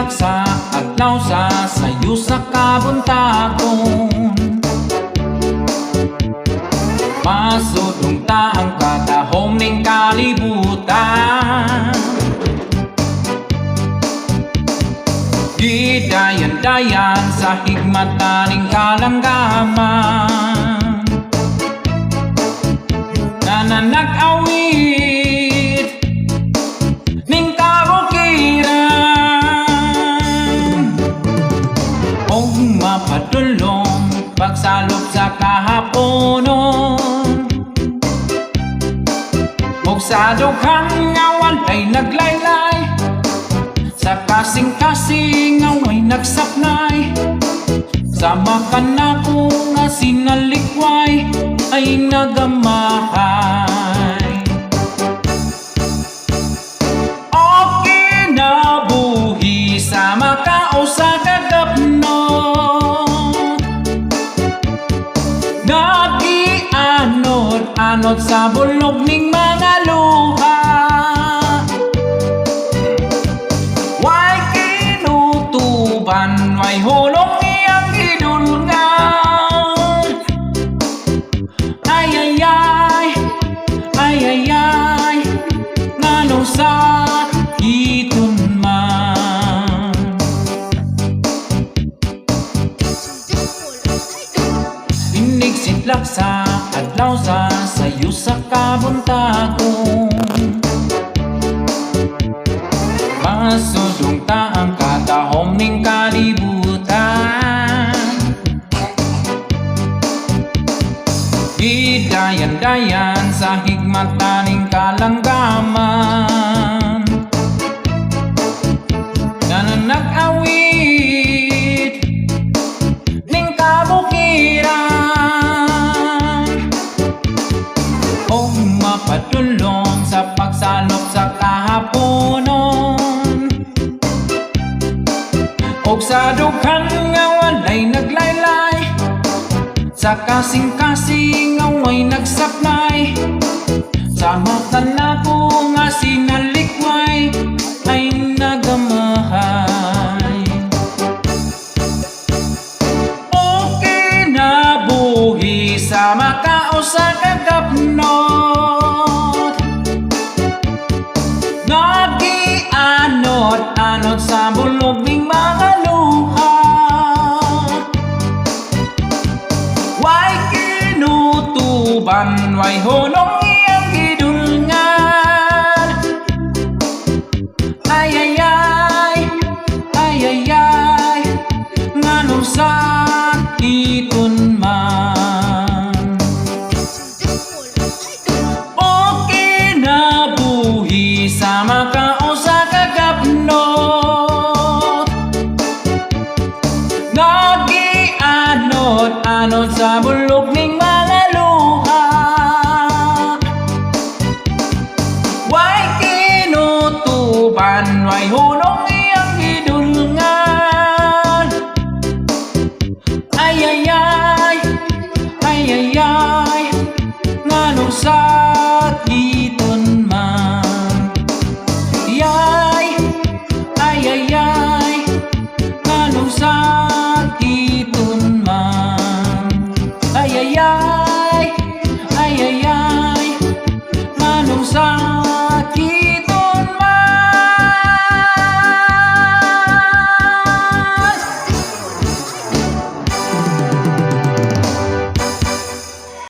laksa adlaw sa sayo sa kabuntagon. Masudong ta ang katahom ning kalibutan. Gidayan-dayan sa higmatan ning kalanggaman. Nananag-awit ning kabukiran. Og mapadulong pagsalop sa kahaponon. Og sa dughan nga walay naglaylay, sa kasing-kasing nga way nagsapnay. Sama ka na ko nga sinalikway ay nagamahay. O kinabuhi sama ka o sa kagapnot, nag-ianod-anod sa bulog ning mga luha. Way kinutuban, way hulong iyang gidulngan. Ay-ay-ay, ay-ay-ay, ngano sa iton man. Inigsitlak sa adlaw sa sayo sa kabuntagon. Masudong ta ang katahom ning kalibutan. Gidayan-dayan sa higmatan ning kalanggaman. Nananag-awit ning kabukiran. Og mapadulong sa pagsalop sa kahaponon. Og sa dughan nga walay naglaylay, sa kasing-kasing nga way nagsapnay. Sa mata na ko nga sinalikway ay nagamahay. O kinabuhi sama ka o sa kagapnot, nag-ianod-anod sa bulog ning mga luha. Way kinutuban, way hulong iyang gidulngan. Ay-ay-ay, ay-ay-ay, ngano sa iton man. O kinabuhi sama ka o sa kagapnot, nag-ianod-anod sa bulog ning mga luha. Way kinutuban, way hulong iyang gidulngan. Ay-ay-ay, ay-ay-ay, ngano sa iton man. Yay, ay-ay-ay, ngano sa iton man. Ay-ay-ay.